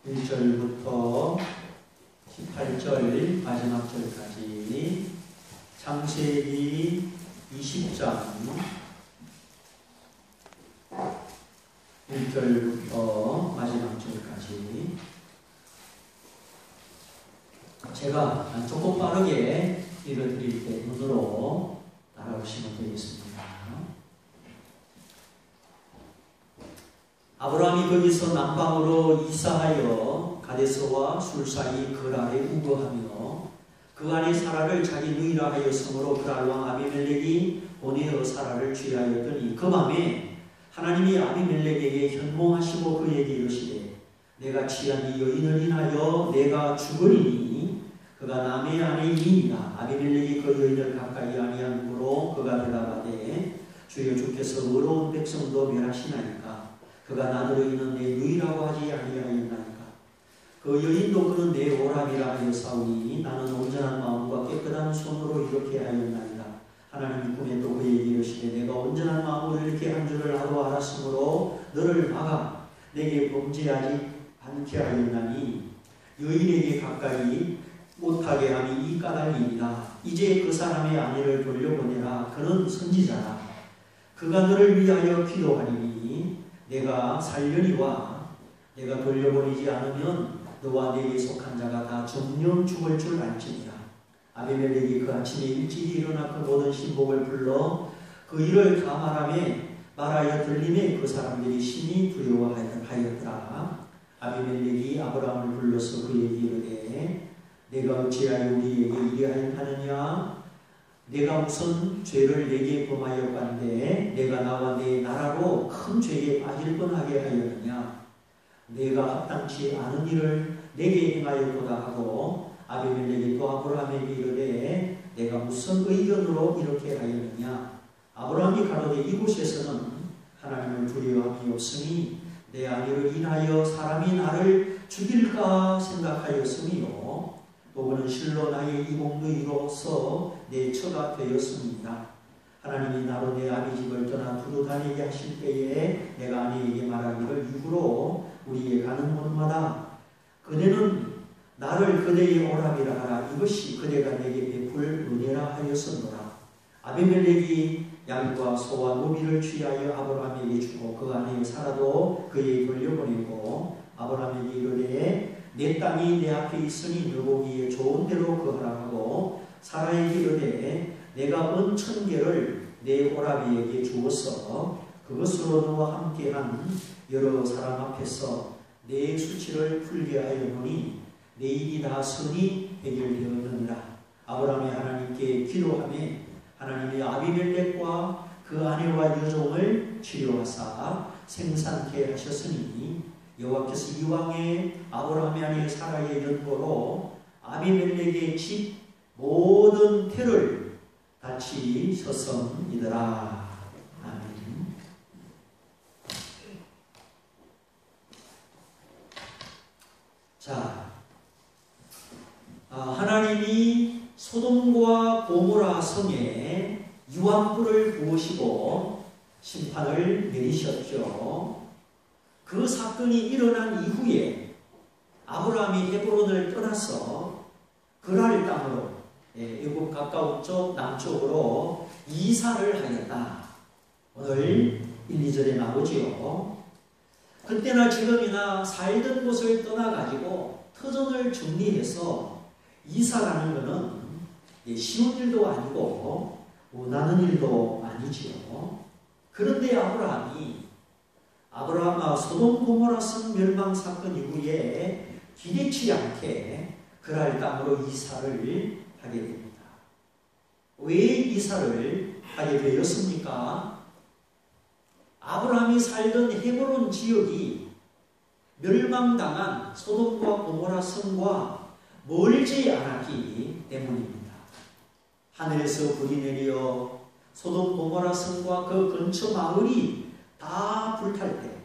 1절부터 18절 마지막 절까지 창세기 20장 1절부터 마지막 절까지 제가 조금 빠르게 읽어드릴 때 눈으로 따라오시면 되겠습니다. 아브라함이 거기서 남방으로 이사하여 가데스와 술 사이 그랄에 우거하며 그 안에 사라를 자기 누이라 하였으므로 그랄 왕 아비멜렉이 보내어 사라를 취하였더니 그 밤에 하나님이 아비멜렉에게 현몽하시고 그에게 이르시되 내가 취한 이 여인을 인하여 내가 죽으리니 그가 남의 아내이니이다. 아비멜렉이 그 여인을 가까이 아니하므로 그가 대답하되 주여 주께서 의로운 백성도 멸하시나이까 그가 나더러 이는 내 누이라고 하지 아니하였나이까. 그 여인도 그는 내 오랍이라 하였사오니 나는 온전한 마음과 깨끗한 손으로 이렇게 하였나이다. 하나님이 꿈에 또 그에게 이르시되 내가 온전한 마음으로 이렇게 한 줄을 나도 알았으므로 너를 막아 내게 범죄하지 않게 하였나니 여인에게 가까이 못하게 함이 이 까닭이니라. 이제 그 사람의 아내를 돌려보내라. 그는 선지자라. 그가 너를 위하여 기도하리니 내가 살려니와 내가 돌려보내지 않으면 너와 내게 속한 자가 다 정령 죽을 줄 알지니라. 아비멜렉이 그 아침에 일찍이 일어나 그 모든 신복을 불러 그 일을 다 말하여 들림에 그 사람들이 심히 두려워하였더라. 아비멜렉이 아브라함을 불러서 그에게 이르되 내가 어찌하여 우리에게 이리하였느냐? 내가 무슨 죄를 내게 범하였건대 내가 나와 내 나라로 큰 죄에 빠질 뻔하게 하였느냐? 내가 합당치 않은 일을 내게 행하였도다 하고 아비멜렉이 또 아브라함에게 이르되 내가 무슨 의견으로 이렇게 하였느냐? 아브라함이 가로되 이곳에서는 하나님을 두려워함이 없으니 내 아내를 인하여 사람이 나를 죽일까 생각하였으며 또 그는 실로 나의 이공누이로서 내 처가 되었습니다. 하나님이 나로 내 아비 집을 떠나 두루 다니게 하실 때에 내가 아내에게 말하기를 이후로 우리의 가는 곳마다 그대는 나를 그대의 오랍이라 하라. 이것이 그대가 내게 베풀 은혜라 하였었노라. 아비멜렉이 양과 소와 노비를 취하여 아브라함에게 주고 그 아내 사라도 그에게 돌려보내고 아브라함에게 이르되 내 땅이 내 앞에 있으니 너보기에 좋은 대로 거하라 하고 사라에게 이르되 내가 은 1000개를 내 오라비에게 주었어 그것으로 너와 함께한 여러 사람 앞에서 내 수치를 풀게 하였노니 내 일이 다 선이 해결되었느니라. 아브라함이 하나님께 기도하며 하나님이 아비멜렉과 그 아내와 여종을 치료하사 생산케 하셨으니 여호와께서 이왕에 아브라함의 아내 사라의 연고로 아비멜렉의 집 모든 태를 다치셨음이더라. 아멘. 자, 하나님이 소돔과 고모라 성에 유황불을 부으시고 심판을 내리셨죠. 그 사건이 일어난 이후에 아브라함이 헤브론을 떠나서 그랄 땅으로 애굽 가까운 쪽 남쪽으로 이사를 하였다. 오늘 1, 2절에 나오지요. 그때나 지금이나 살던 곳을 떠나가지고 터전을 정리해서 이사라는 것은 쉬운 일도 아니고 원하는 일도 아니지요. 그런데 아브라함 소돔 고모라 성 멸망 사건 이후에 기대치 않게 그랄 땅으로 이사를 하게 됩니다. 왜 이사를 하게 되었습니까? 아브라함이 살던 헤브론 지역이 멸망당한 소돔과 고모라 성과 멀지 않았기 때문입니다. 하늘에서 불이 내려 소돔 고모라 성과 그 근처 마을이 다 불탈 때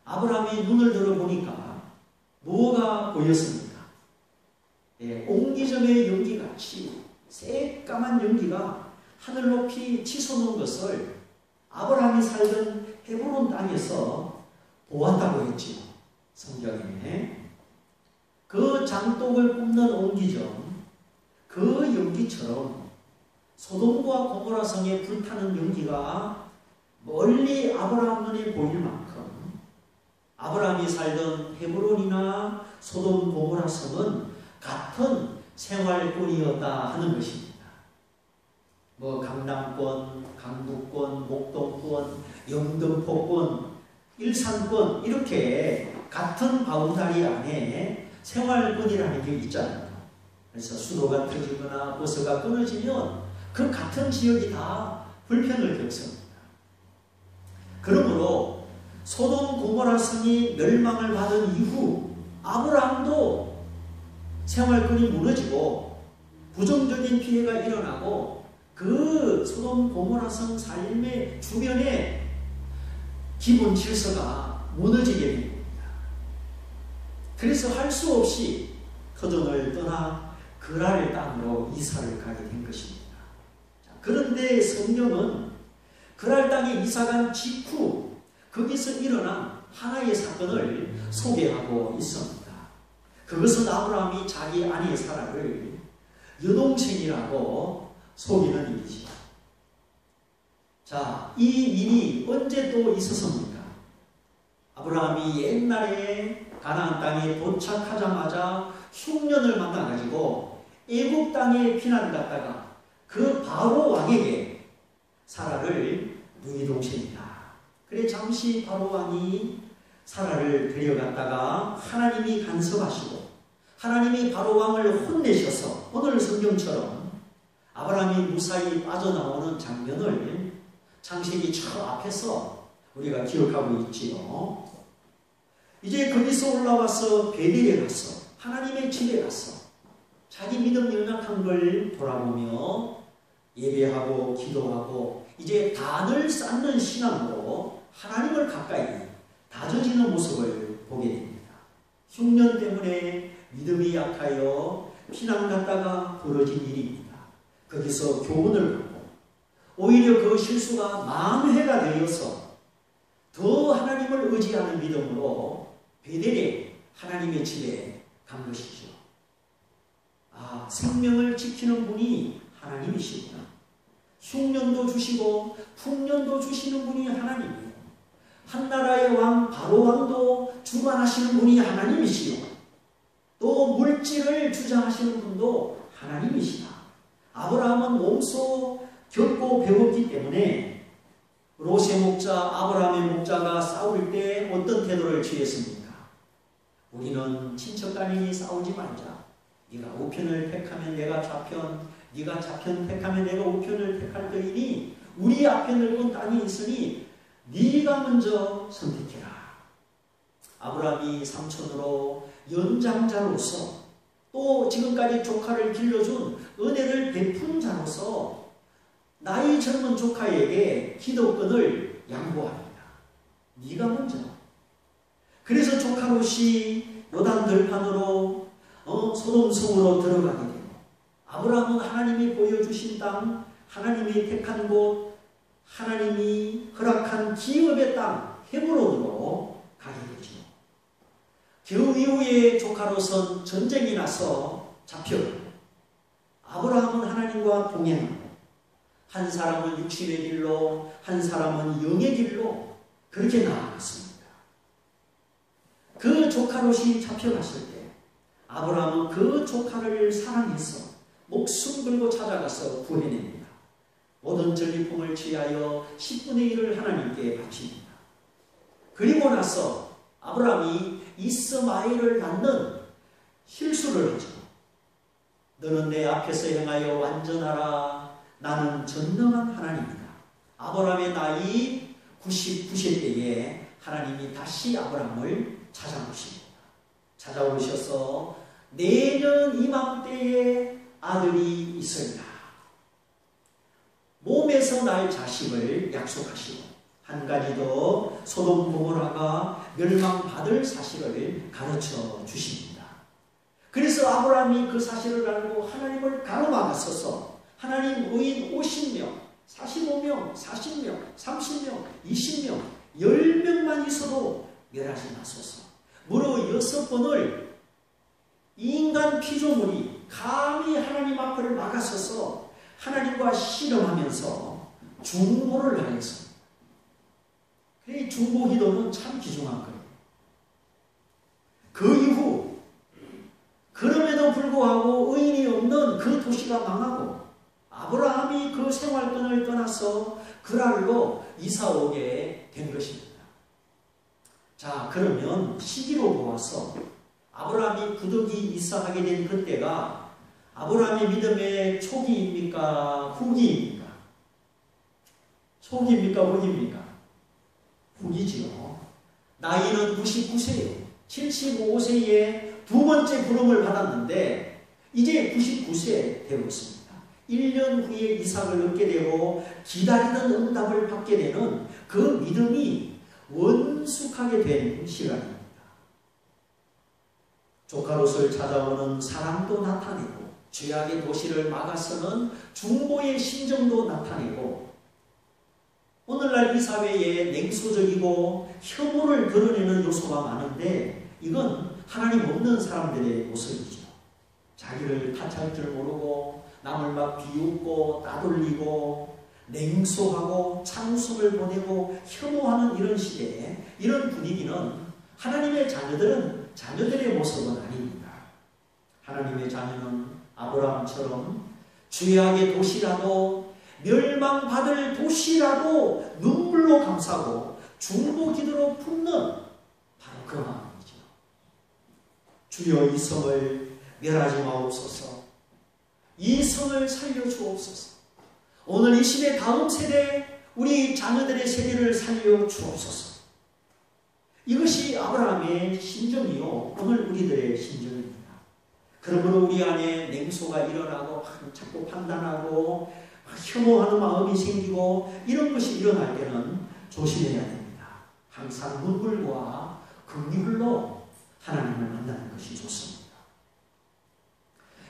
아브라함이 눈을 들어보니까 뭐가 보였습니까? 옥리점의 연기같이 새까만 연기가 하늘 높이 치솟는 것을 아브라함이 살던 헤브론 땅에서 보았다고 했지요. 성경에. 그 장독을 굽는 옹기정, 그 연기처럼 소돔과 고모라 성에 불타는 연기가 멀리 아브라함 눈에 보일 만큼 아브라함이 살던 헤브론이나 소돔 고모라 성은 같은 생활권이었다 하는 것입니다. 뭐 강남권, 강북권, 목동권, 영등포권, 일산권 이렇게 같은 바운다리 안에 생활권이라는 게 있잖아요. 그래서 수도가 터지거나 버스가 끊어지면 그 같은 지역이 다 불편을 겪습니다. 그러므로 소돔 고모라 성이 멸망을 받은 이후 아브라함도 생활권이 무너지고 부정적인 피해가 일어나고 그 소돔 고모라 성 삶의 주변에 기본 질서가 무너지게 됩니다. 그래서 할 수 없이 터전을 떠나 그랄 땅으로 이사를 가게 된 것입니다. 그런데 성경은 그랄 땅에 이사간 직후 거기서 일어난 하나의 사건을 소개하고 있습니다. 그것은 아브라함이 자기 아내 사라를 여동생이라고 속이는 일이죠. 자, 이 일이 언제 또 있었습니까? 아브라함이 옛날에 가나안 땅에 도착하자마자 흉년을 만나가지고 애국 땅에 피난 갔다가 그 바로 왕에게 사라를 누이 동생이다. 그래 잠시 바로 왕이 사라를 데려갔다가 하나님이 간섭하시고 하나님이 바로 왕을 혼내셔서 오늘 성경처럼 아브라함이 무사히 빠져나오는 장면을 창세기 저 앞에서 우리가 기억하고 있지요. 이제 거기서 올라와서 베델에 갔어. 하나님의 집에 갔어. 자기 믿음 연약한 걸 돌아보며 예배하고 기도하고 이제 단을 쌓는 신앙으로 하나님을 가까이 다져지는 모습을 보게 됩니다. 흉년 때문에 믿음이 약하여 피난 갔다가 벌어진 일입니다. 거기서 교훈을 받고 오히려 그 실수가 만회가 되어서 더 하나님을 의지하는 믿음으로 베델에 하나님의 집에 간 것이죠. 아, 생명을 지키는 분이 하나님이시구나. 흉년도 주시고 풍년도 주시는 분이 하나님이에요. 한나라의 왕 바로 왕도 주관하시는 분이 하나님이시요. 또 물질을 주장하시는 분도 하나님이시다. 아브라함은 몸소 겪고 배웠기 때문에 롯의 목자, 아브라함의 목자가 싸울 때 어떤 태도를 취했습니까? 우리는 친척간이니 싸우지 말자. 네가 우편을 택하면 내가 좌편, 네가 좌편 택하면 내가 우편을 택할 터이니 우리 앞에 넓은 땅이 있으니 네가 먼저 선택해라. 아브라함이 삼촌으로 연장자로서 또 지금까지 조카를 길러준 은혜를 베푼 자로서 나이 젊은 조카에게 기도권을 양보합니다. 네가 먼저. 그래서 조카 롯이 요단 들판으로 소돔성으로 들어가게 되고 아브라함은 하나님이 보여주신 땅, 하나님이 택한 곳, 하나님이 허락한 기업의 땅 헤브론으로 가게 되죠. 그 이후에 조카 롯은 전쟁이 나서 잡혀가고 아브라함은 하나님과 동행하고 한 사람은 육신의 길로 한 사람은 영의 길로 그렇게 나아갔습니다. 그 조카 롯이 잡혀갔을 때 아브라함은 그 조카를 사랑해서 목숨 걸고 찾아가서 구해냅니다. 모든 전리품을 취하여 10분의 1을 하나님께 바칩니다. 그리고 나서 아브라함이 이스마엘을 낳는 실수를 하죠. 너는 내 앞에서 행하여 완전하라. 나는 전능한 하나님이다. 아브라함의 나이 99세 때에 하나님이 다시 아브라함을 찾아오십니다. 찾아오셔서 내년 이맘때에 아들이 있으리라. 몸에서 날 자식을 약속하시고 한 가지 더 소돔 고모라가 멸망받을 사실을 가르쳐 주십니다. 그래서 아브라함이 그 사실을 알고 하나님을 가로막아서서 하나님 의인 50명, 45명, 40명, 30명, 20명, 10명만 있어도 멸하지 마소서. 무려 6번을 인간 피조물이 감히 하나님 앞을 막아서서 하나님과 씨름하면서 중보를 하였습니다. 이 중보 기도는 참 귀중한 거예요. 그 이후 그럼에도 불구하고 의인이 없는 그 도시가 망하고 아브라함이 그 생활권을 떠나서 그랄로 이사 오게 된 것입니다. 자, 그러면 시기로 보아서 아브라함이 부득이 이사하게 된 그때가 아브라함의 믿음의 초기입니까? 후기입니까? 초기입니까? 후기입니까? 후기지요. 나이는 99세예요. 75세에 두 번째 부름을 받았는데 이제 99세 되었습니다. 1년 후에 이삭을 얻게 되고 기다리던 응답을 받게 되는 그 믿음이 원숙하게 된 시간입니다. 조카롯을 찾아오는 사랑도 나타내고 죄악의 도시를 막아서는 중보의 심정도 나타내고 오늘날 이 사회에 냉소적이고 혐오를 드러내는 요소가 많은데 이건 하나님 없는 사람들의 모습이죠. 자기를 탓할 줄 모르고 남을 막 비웃고 따돌리고 냉소하고 참웃음을 보내고 혐오하는 이런 시대에 이런 분위기는 하나님의 자녀들은 자녀들의 모습은 아닙니다. 하나님의 자녀는 아브라함처럼 죄악의 도시라도 멸망받을 도시라도 눈물로 감싸고 중보 기도로 품는 바로 그 마음이죠. 주여 이 성을 멸하지 마옵소서. 이 성을 살려주옵소서. 오늘 이 시대 다음 세대 우리 자녀들의 세대를 살려주옵소서. 이것이 아브라함의 심정이요 오늘 우리들의 심정입니다. 그러므로 우리 안에 냉소가 일어나고 자꾸 판단하고 혐오하는 마음이 생기고 이런 것이 일어날 때는 조심해야 됩니다. 항상 눈물과 긍휼로 하나님을 만나는 것이 좋습니다.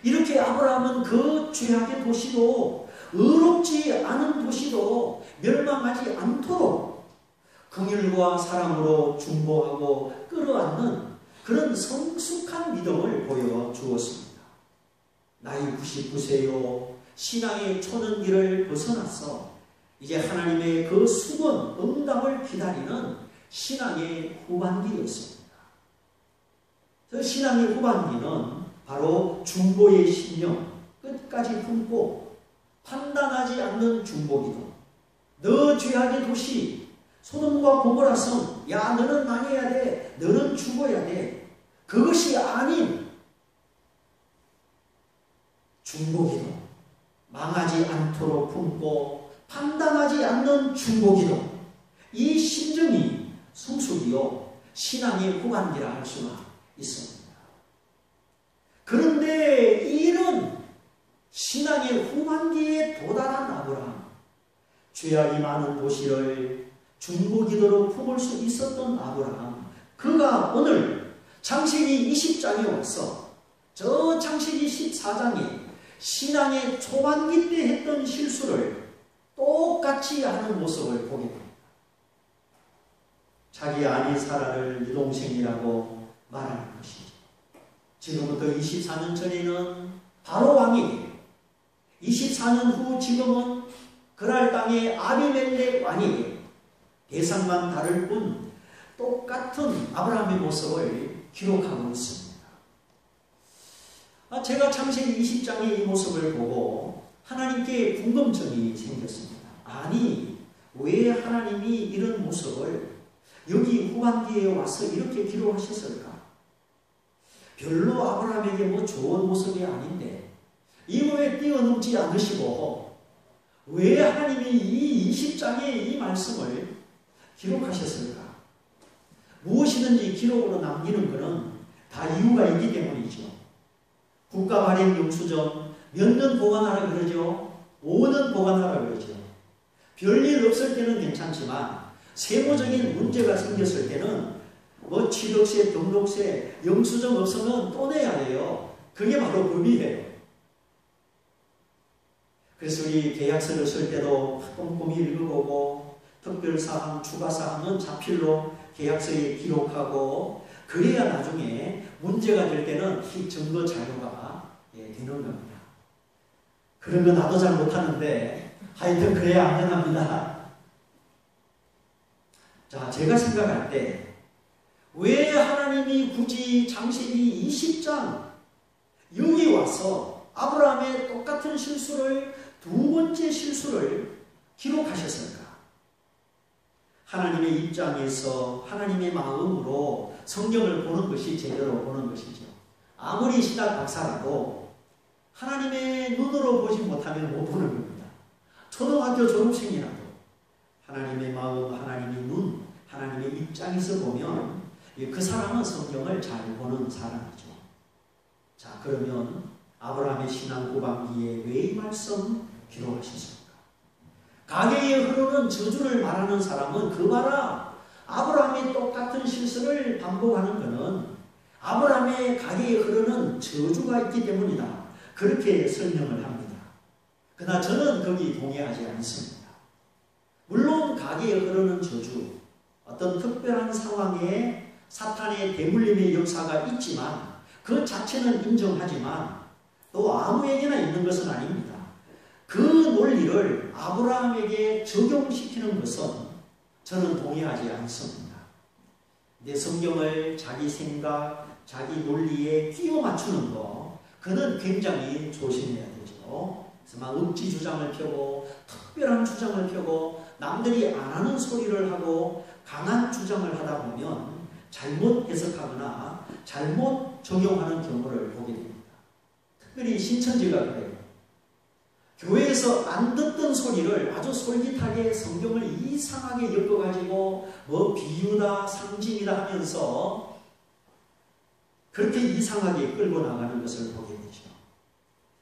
이렇게 아브라함은 그 죄악의 도시도 의롭지 않은 도시도 멸망하지 않도록 긍휼과 사랑으로 중보하고 끌어안는 그런 성숙한 믿음을 보여주었습니다. 나이 99세요 신앙의 초년기를 벗어나서 이제 하나님의 그 수건 응답을 기다리는 신앙의 후반기였습니다. 그 신앙의 후반기는 바로 중보의 심령 끝까지 품고 판단하지 않는 중보기도. 너 죄악의 도시 소돔과 고모라 성, 야 너는 망해야 돼, 너는 죽어야 돼. 그것이 아닌 중보기도, 망하지 않도록 품고 판단하지 않는 중보기도. 이 심정이 성숙이요 신앙의 후반기라 할 수가 있습니다. 그런데 이런 신앙의 후반기에 도달한 아브라함, 죄악이 많은 도시를 중보기도로 품을 수 있었던 아브라함, 그가 오늘 창세기 20장에 와서 저 창세기 14장에 신앙의 초반기 때 했던 실수를 똑같이 하는 모습을 보게 됩니다. 자기 아내 사라를 네 동생이라고 말하는 것이죠. 지금부터 24년 전에는 바로 왕에게, 24년 후 지금은 그랄 땅의 아비멜렉 왕에게 대상만 다를 뿐 똑같은 아브라함의 모습을 기록하고 있습니다. 제가 창세기 20장의 이 모습을 보고 하나님께 궁금증이 생겼습니다. 아니 왜 하나님이 이런 모습을 여기 후반기에 와서 이렇게 기록하셨을까? 별로 아브라함에게 뭐 좋은 모습이 아닌데 이거에 뛰어넘지 않으시고 왜 하나님이 이 20장의 이 말씀을 기록하셨을까? 무엇이든지 기록으로 남기는 것은 다 이유가 있기 때문이죠. 국가 발행 영수증 몇 년 보관하라 그러죠? 5년 보관하라 그러죠. 별일 없을 때는 괜찮지만 세무적인 문제가 생겼을 때는 뭐 취득세, 등록세, 영수증 없으면 또 내야 돼요. 그게 바로 법이에요. 그래서 우리 계약서를 쓸 때도 꼼꼼히 읽어보고 특별사항, 추가사항은 자필로 계약서에 기록하고 그 그래야 나중에 문제가 될 때는 이 증거 자료가 되는 겁니다. 그런 거 나도 잘 못하는데 하여튼 그래야 안전합니다. 자, 제가 생각할 때 왜 하나님이 굳이 창세기 20장 여기 와서 아브라함의 똑같은 실수를, 두 번째 실수를 기록하셨을까? 하나님의 입장에서 하나님의 마음으로 성경을 보는 것이 제대로 보는 것이죠. 아무리 신학 박사라도 하나님의 눈으로 보지 못하면 못 보는 겁니다. 초등학교 졸업생이라도 하나님의 마음, 하나님의 눈, 하나님의 입장에서 보면 그 사람은 성경을 잘 보는 사람이죠. 자, 그러면 아브라함의 신앙 후반기에 왜 이 말씀 기록하셨습니까? 가계에 흐르는 저주를 말하는 사람은 그 봐라, 아브라함이 똑같은 실수를 반복하는 것은 아브라함의 가계에 흐르는 저주가 있기 때문이다. 그렇게 설명을 합니다. 그러나 저는 거기 동의하지 않습니다. 물론 가계에 흐르는 저주, 어떤 특별한 상황에 사탄의 대물림의 역사가 있지만 그 자체는 인정하지만 또 아무에게나 있는 것은 아닙니다. 그 논리를 아브라함에게 적용시키는 것은 저는 동의하지 않습니다. 내 성경을 자기 생각, 자기 논리에 끼워 맞추는 거, 그는 굉장히 조심해야 되죠. 그래서 막 억지 주장을 펴고 특별한 주장을 펴고 남들이 안 하는 소리를 하고 강한 주장을 하다 보면 잘못 해석하거나 잘못 적용하는 경우를 보게 됩니다. 특별히 신천지가 그래요. 교회에서 안 듣던 소리를 아주 솔깃하게 성경을 이상하게 엮어가지고 뭐 비유다, 상징이다 하면서 그렇게 이상하게 끌고 나가는 것을 보게 되죠.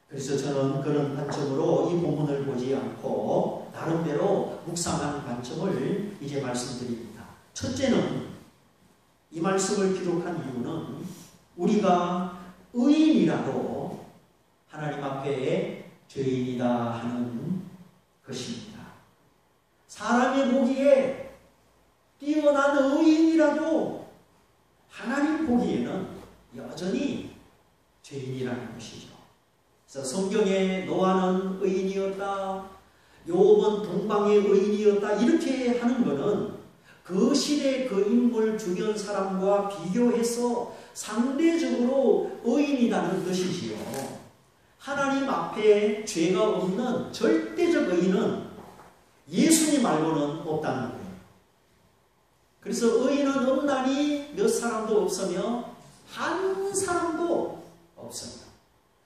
그래서 저는 그런 관점으로 이 본문을 보지 않고 나름대로 묵상한 관점을 이제 말씀드립니다. 첫째는 이 말씀을 기록한 이유는 우리가 의인이라도 하나님 앞에 죄인이다 하는 것입니다. 사람이 보기에 뛰어난 의인이라도 하나님 보기에는 여전히 죄인이라는 것이죠. 그래서 성경에 노아는 의인이었다, 욥은 동방의 의인이었다 이렇게 하는 것은 그 시대 그 인물 주변 사람과 비교해서 상대적으로 의인이라는 뜻이지요. 하나님 앞에 죄가 없는 절대적 의인은 예수님 말고는 없다는 거예요. 그래서 의인은 없나니 몇 사람도 없으며 한 사람도 없습니다.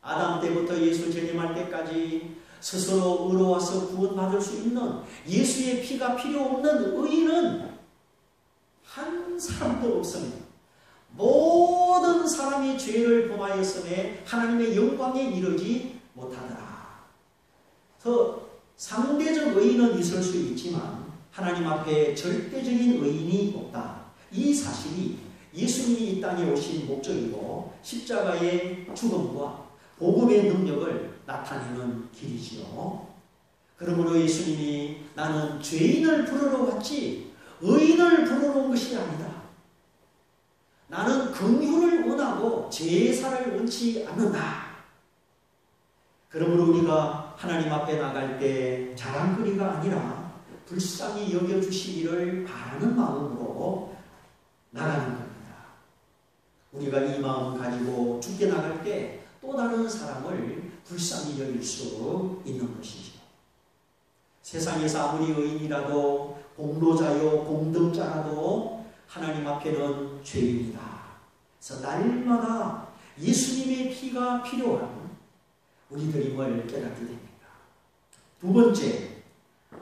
아담 때부터 예수 재림할 때까지 스스로 의로워서 구원받을 수 있는 예수의 피가 필요 없는 의인은 한 사람도 없습니다. 모든 사람이 죄를 범하였음에 하나님의 영광에 이르지 못하더라. 그래서 상대적 의인은 있을 수 있지만 하나님 앞에 절대적인 의인이 없다. 이 사실이 예수님이 이 땅에 오신 목적이고 십자가의 죽음과 복음의 능력을 나타내는 길이지요. 그러므로 예수님이 나는 죄인을 부르러 왔지 의인을 부르러 온 것이 아니다. 나는 긍휼을 원하고 제사를 원치 않는다. 그러므로 우리가 하나님 앞에 나갈 때 자랑거리가 아니라 불쌍히 여겨주시기를 바라는 마음으로 나가는 겁니다. 우리가 이 마음 가지고 죽게 나갈 때 또 다른 사람을 불쌍히 여길 수 있는 것이죠. 세상에서 아무리 의인이라도 공로자요 공덕자라도 하나님 앞에는 죄인이다. 그래서 날마다 예수님의 피가 필요한 우리들임을 깨닫게 됩니다. 두 번째,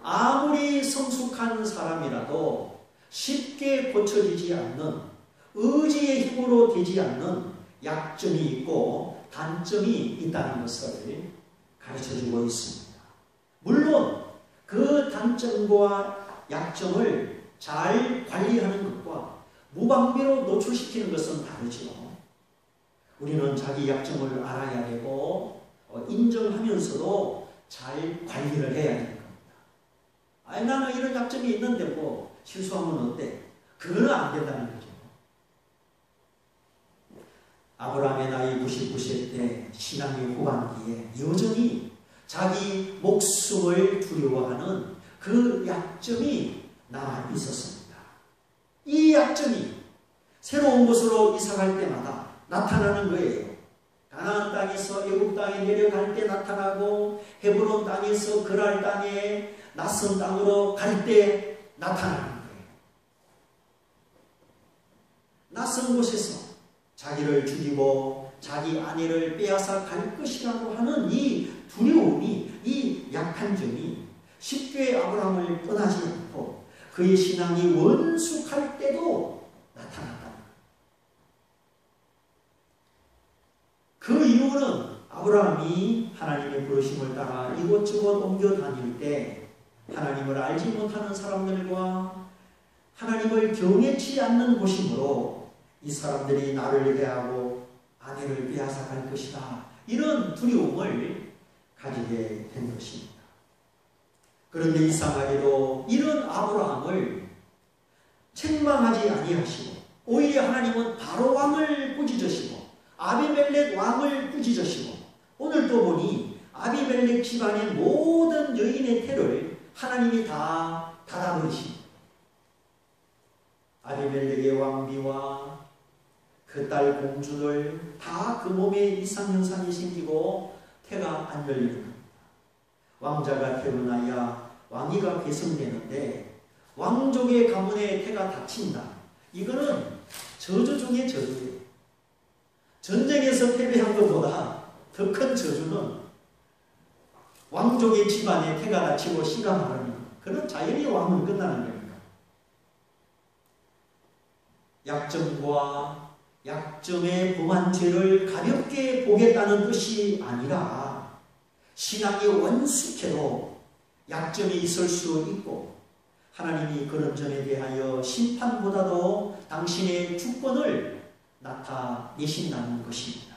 아무리 성숙한 사람이라도 쉽게 고쳐지지 않는 의지의 힘으로 되지 않는 약점이 있고 단점이 있다는 것을 가르쳐주고 있습니다. 물론 그 단점과 약점을 잘 관리하는 것과 무방비로 노출시키는 것은 다르죠. 우리는 자기 약점을 알아야 되고 인정하면서도 잘 관리를 해야 되는 겁니다. 아니 나는 이런 약점이 있는데 뭐 실수하면 어때? 그거는 안 된다는 거죠. 아브라함의 나이 99세 때 신앙의 후반기에 여전히 자기 목숨을 두려워하는 그 약점이 남아 있었습니다. 이 약점이 새로운 곳으로 이사갈 때마다 나타나는 거예요. 가나안 땅에서 애굽 땅에 내려갈 때 나타나고 헤브론 땅에서 그랄 땅에 낯선 땅으로 갈 때 나타나는 거예요. 낯선 곳에서 자기를 죽이고 자기 아내를 빼앗아 갈 것이라고 하는 이 두려움이, 이 약한 점이 쉽게 아브라함을 떠나지 않고 그의 신앙이 원숙할 때도 나타났다. 그 이유는 아브라함이 하나님의 부르심을 따라 이곳저곳 옮겨 다닐 때 하나님을 알지 못하는 사람들과 하나님을 경외치 않는 곳이므로 이 사람들이 나를 해하고 아내를 빼앗아 갈 것이다. 이런 두려움을 가지게 된 것입니다. 그런데 이상하게도 이런 아브라함을 책망하지 아니하시고 오히려 하나님은 바로 왕을 꾸짖으시고 아비멜렉 왕을 꾸짖으시고 오늘 또 보니 아비멜렉 집안의 모든 여인의 태를 하나님이 다 닫아버리십니다. 아비멜렉의 왕비와 그 딸 공주들 다 그 몸에 이상현상이 생기고 태가 안 열리는 겁니다. 왕자가 태어나야 왕위가 계승되는데 왕족의 가문에 태가 닫힌다. 이거는 저주 중의 저주예요. 전쟁에서 패배한 것보다 더 큰 저주는 왕족의 집안에 태가 닫히고 씨가 마르는 그런 자연의 왕은 끝나는 겁니다. 약점과 약점에 범한 죄를 가볍게 보겠다는 뜻이 아니라 신앙이 원숙해도 약점이 있을 수 있고 하나님이 그런 점에 대하여 심판보다도 당신의 주권을 나타내신다는 것입니다.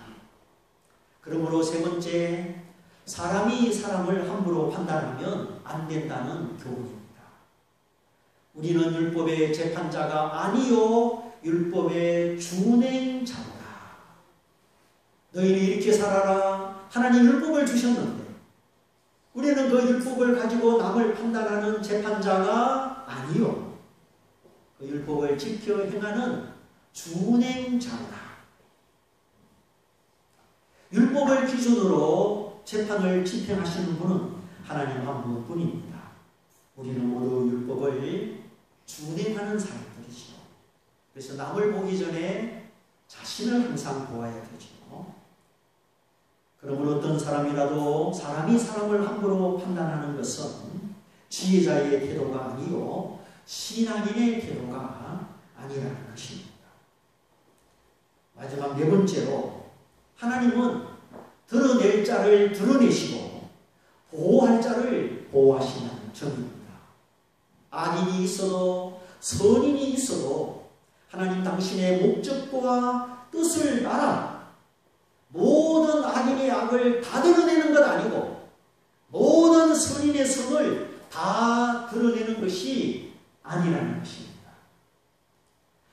그러므로 세 번째, 사람이 사람을 함부로 판단하면 안 된다는 교훈입니다. 우리는 율법의 재판자가 아니요 율법의 준행자로다. 너희는 이렇게 살아라. 하나님 율법을 주셨는데 우리는 그 율법을 가지고 남을 판단하는 재판자가 아니요 그 율법을 지켜 행하는 준행자로다. 율법을 기준으로 재판을 집행하시는 분은 하나님 한 분뿐입니다. 우리는 모두 율법을 준행하는 사람들이죠. 그래서 남을 보기 전에 자신을 항상 보아야 되죠. 그러므로 어떤 사람이라도 사람이 사람을 함부로 판단하는 것은 지혜자의 태도가 아니요 신앙인의 태도가 아니라는 것입니다. 마지막 네 번째로 하나님은 드러낼 자를 드러내시고 보호할 자를 보호하시는 점입니다. 악인이 있어도 선인이 있어도 하나님 당신의 목적과 뜻을 따라 모든 악인의 악을 다 드러내는 것 아니고 모든 선인의 선을 다 드러내는 것이 아니라는 것입니다.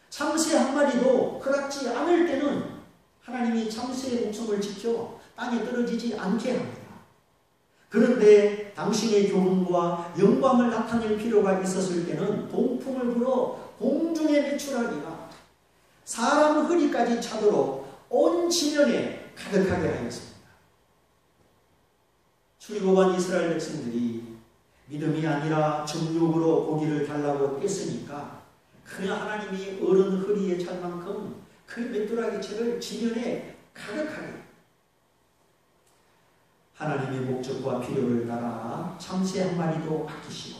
참새 한 마리도 허락지 않을 때는 하나님이 참새의 목숨을 지켜 땅에 떨어지지 않게 합니다. 그런데 당신의 교훈과 영광을 나타낼 필요가 있었을 때는 동풍을 불어 공중의 메추라기가 사람 허리까지 차도록 온 지면에 가득하게 하였습니다. 출애굽한 이스라엘 백성들이 믿음이 아니라 정욕으로 고기를 달라고 했으니까 그냥 하나님이 어른 허리에 찰 만큼 그 메뚜라기채를 지면에 가득하게 하나님의 목적과 필요를 따라 참새 한 마리도 아끼시고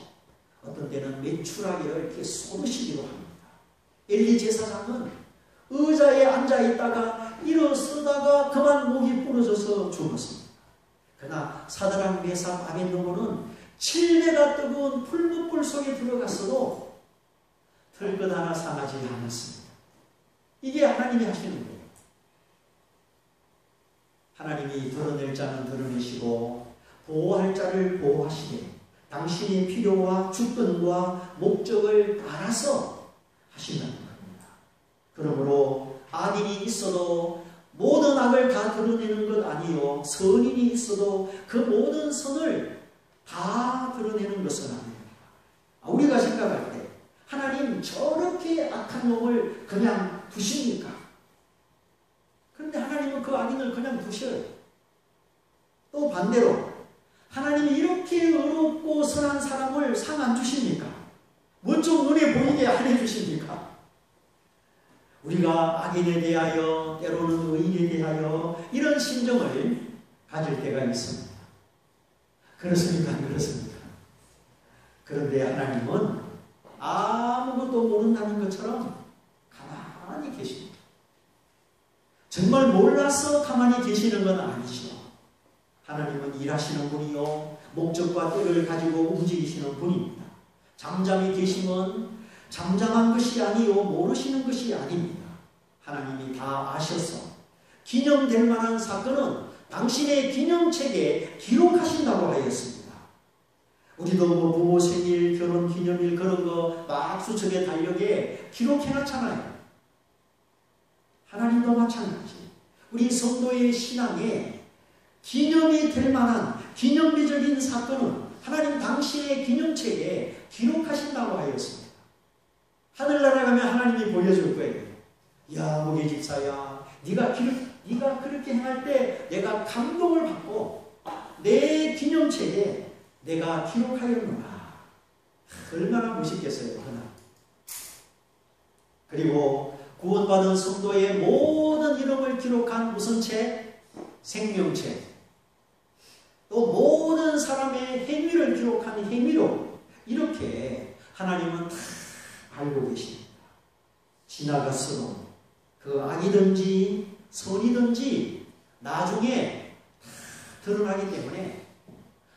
어떤 때는 메추라기를 이렇게 쏟으시기도 합니다. 엘리 제사장은 의자에 앉아있다가 일어서다가 그만 목이 부러져서 죽었습니다. 그러나 사드락 메삭 아벳느고는 7배가 뜨거운 풀무불 속에 들어갔어도 털끝 하나 상하지 않았습니다. 이게 하나님이 하시는 거예요. 하나님이 드러낼 자는 드러내시고 보호할 자를 보호하시되 당신의 필요와 주권과 목적을 따라서 하신다는 겁니다. 그러므로 악인이 있어도 모든 악을 다 드러내는 것 아니요. 선인이 있어도 그 모든 선을 다 드러내는 것은 아닙니다. 우리가 생각할 때 하나님 저렇게 악한 놈을 그냥 두십니까? 그런데 하나님은 그 악인을 그냥 두셔요. 또 반대로 하나님이 이렇게 의롭고 선한 사람을 상 안 주십니까? 뭐 좀 눈에 보이게 안 해주십니까? 우리가 악인에 대하여 때로는 의인에 대하여 이런 심정을 가질 때가 있습니다. 그렇습니까? 안 그렇습니까? 그런데 하나님은 아무것도 모른다는 것처럼 가만히 계십니다. 정말 몰라서 가만히 계시는 건 아니죠. 하나님은 일하시는 분이요, 목적과 때를 가지고 움직이시는 분입니다. 잠잠히 계시면 잠잠한 것이 아니요 모르시는 것이 아닙니다. 하나님이 다 아셔서 기념될 만한 사건은 당신의 기념책에 기록하신다고 하였습니다. 우리도 뭐 부모 생일, 결혼 기념일 그런 거 막 수첩에 달력에 기록해놨잖아요. 하나님도 마찬가지. 우리 성도의 신앙에 기념이 될 만한 기념비적인 사건은 하나님 당신의 기념책에 기록하신다고 하였습니다. 하늘나라 가면 하나님이 보여줄 거예요. 야, 목회 집사야, 네가 그렇게 행할 때 내가 감동을 받고 내 기념책에 내가 기록하였구나. 얼마나 멋있겠어요, 그날. 그리고 구원받은 성도의 모든 이름을 기록한 무슨 책? 생명책. 또 모든 사람의 행위를 기록한 행위로 이렇게 하나님은 다 알고 계십니다. 지나갔어도 그 악이든지 선이든지 나중에 다 드러나기 때문에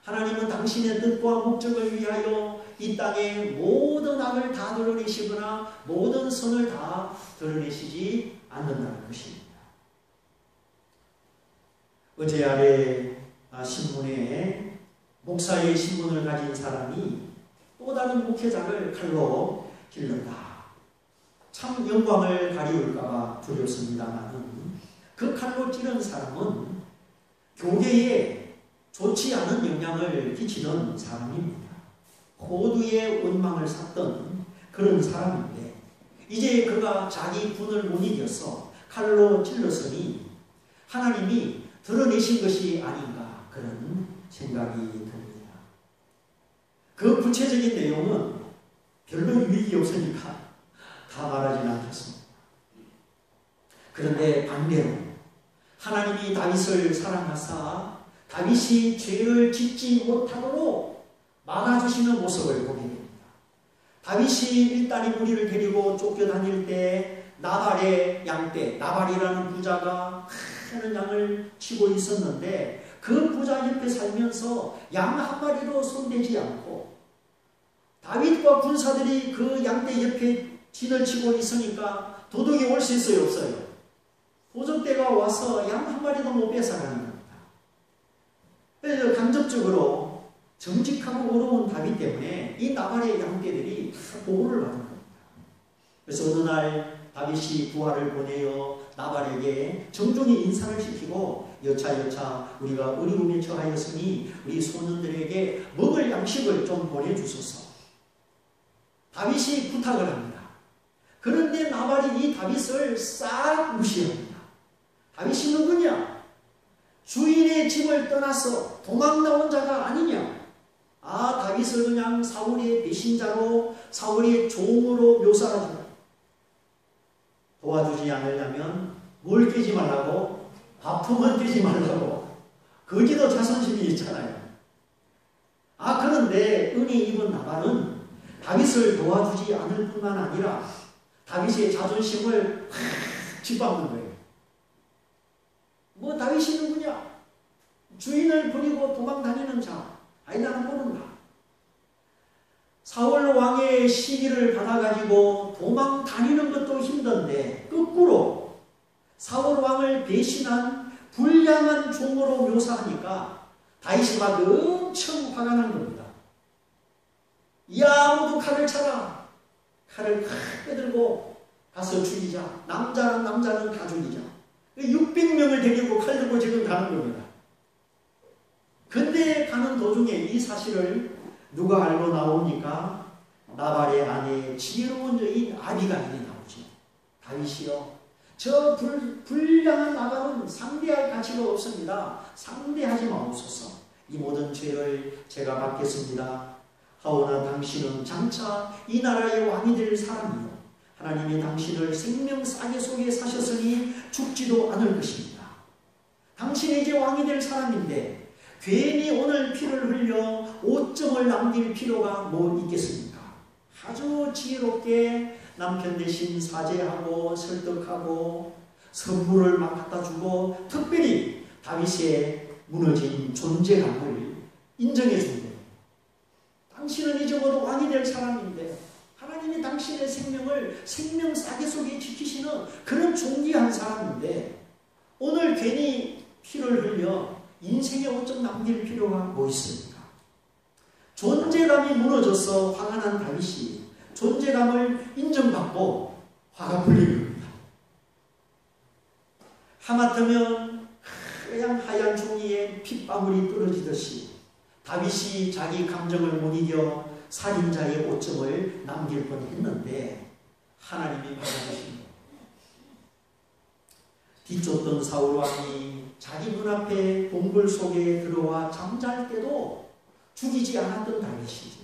하나님은 당신의 뜻과 목적을 위하여 이 땅에 모든 악을 다 드러내시거나 모든 선을 다 드러내시지 않는다는 것입니다. 어제 아래 신문에 목사의 신분을 가진 사람이 또 다른 목회자를 칼로 길렀다. 참 영광을 가리울까봐 두렵습니다만 그 칼로 찌른 사람은 교계에 좋지 않은 영향을 끼치던 사람입니다. 호두의 원망을 샀던 그런 사람인데 이제 그가 자기 분을 못 이겨서 칼로 찔렀으니 하나님이 드러내신 것이 아닌가 그런 생각이 듭니다. 그 구체적인 내용은 별로 유익이 없으니까 다 말하지는 않겠습니다. 그런데 반대로 하나님이 다윗을 사랑하사 다윗이 죄를 짓지 못하도록 막아주시는 모습을 보게 됩니다. 다윗이 일단이 무리를 데리고 쫓겨다닐 때 나발의 양떼, 나발이라는 부자가 많은 양을 치고 있었는데 그 부자 옆에 살면서 양 한 마리도 손대지 않고 다윗과 군사들이 그 양떼 옆에 진을 치고 있으니까 도둑이 올 수 있어요, 없어요? 도적대가 와서 양 한 마리도 못 뺏어가는 겁니다. 그래서 간접적으로 정직하고 어려운 다윗 때문에 이 나발의 양떼들이 다 보호를 받은 겁니다. 그래서 어느 날 다윗이 부하를 보내어 나발에게 정중히 인사를 시키고 여차여차 우리가 어려움에 처하였으니 우리 소년들에게 먹을 양식을 좀 보내주소서. 다윗이 부탁을 합니다. 그런데 나발이 이 다윗을 싹 무시합니다. 다윗이 누구냐? 주인의 집을 떠나서 도망 나온 자가 아니냐? 다윗을 그냥 사울의 배신자로 사울의 종으로 묘사하죠. 도와주지 않으려면 뭘 깨지 말라고? 바품은 깨지 말라고. 거기도 자존심이 있잖아요. 그런데 은혜 입은 나발은 다윗을 도와주지 않을 뿐만 아니라 다윗의 자존심을 확 짓밟는 거예요. 뭐 다윗이 누구냐? 주인을 버리고 도망 다니는 자. 나는 모른다. 사울 왕의 시기를 받아가지고 도망 다니는 것도 힘든데 거꾸로 사울 왕을 배신한 불량한 종으로 묘사하니까 다윗이 막 엄청 화가 난 겁니다. 야, 모두 칼을 차라. 칼을 확 빼들고 가서 죽이자. 남자는 다 죽이자. 600명을 데리고 칼 들고 지금 가는 겁니다. 근데 가는 도중에 이 사실을 누가 알고 나옵니까? 나발의 아내 지혜로운 여인 아비가일이 나오죠. 다윗이요, 저 불량한 나발은 상대할 가치가 없습니다. 상대하지 마옵소서. 이 모든 죄를 제가 받겠습니다. 하오나 당신은 장차 이 나라의 왕이 될 사람이요, 하나님이 당신을 생명 싸개 속에 사셨으니 죽지도 않을 것입니다. 당신이 이제 왕이 될 사람인데 괜히 오늘 피를 흘려 오점을 남길 필요가 뭐 있겠습니까? 아주 지혜롭게 남편 대신 사죄하고 설득하고 선물을 막 갖다 주고, 특별히 다윗의 무너진 존재감을 인정해 준대요. 당신은 이제 곧 왕이 될 사람인데 하나님이 당신의 생명을 생명 싸개 속에 지키시는 그런 존귀한 사람인데 오늘 괜히 피를 흘려 인생에 어쩜 남길 필요가 뭐 있습니까? 존재감이 무너져서 화가 난 다윗이 존재감을 인정받고 화가 풀린 겁니다. 하마터면 하얀 하얀 종이에 핏방울이 떨어지듯이 다윗이 자기 감정을 못 이겨 살인자의 오점을 남길 뻔했는데 하나님이 받아주십니다. 뒤쫓던 사울왕이 자기 눈앞에 동굴 속에 들어와 잠잘 때도 죽이지 않았던 다윗이죠.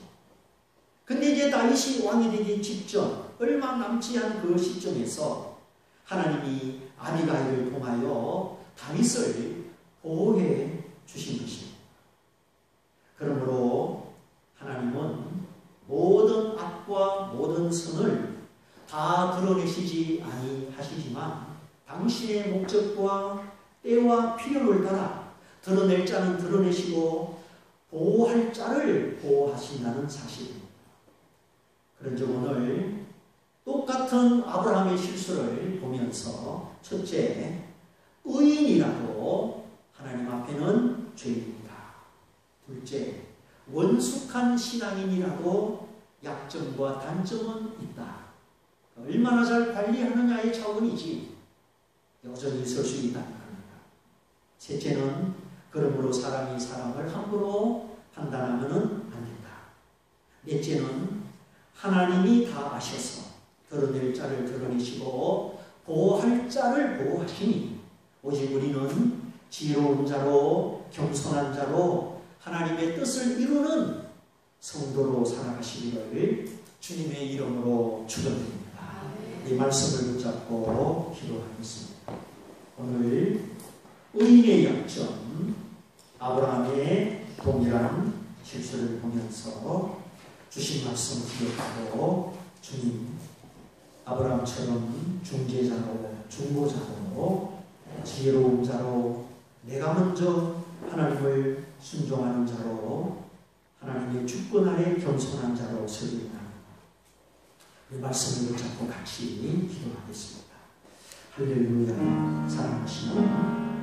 근데 이제 다윗이 왕이 되기 직전, 얼마 남지 않은 그 시점에서 하나님이 아비가일을 통하여 다윗을 보호해 주신 것입니다. 그러므로 하나님은 모든 악과 모든 선을 다 드러내시지 아니하시지만 당신의 목적과 때와 필요를 따라 드러낼 자는 드러내시고 보호할 자를 보호하신다는 사실입니다. 그런즉 오늘 똑같은 아브라함의 실수를 보면서 첫째, 의인이라도 하나님 앞에는 죄인입니다. 둘째, 원숙한 신앙인이라도 약점과 단점은 있다. 얼마나 잘 관리하느냐의 차원이지 여전히 있을 수 있다는 겁니다. 셋째는 그러므로 사람이 사람을 함부로 판단하면 안 된다. 넷째는 하나님이 다 아셔서 드러낼 자를 드러내시고 보호할 자를 보호하시니 오직 우리는 지혜로운 자로 겸손한 자로 하나님의 뜻을 이루는 성도로 살아가시기를 주님의 이름으로 축원드립니다. 이 말씀을 붙잡고 기도하겠습니다. 오늘 의인의 약점, 아브라함의 동일한 실수를 보면서 주신 말씀 기억하고 주님, 아브라함처럼 중재자로 중보자로 지혜로운 자로 내가 먼저 하나님을 순종하는 자로 하나님의 주권 아래 겸손한 자로 서기를 합니다. 이 말씀을 붙잡고 같이 기도하겠습니다. 할렐루야. 사랑하시는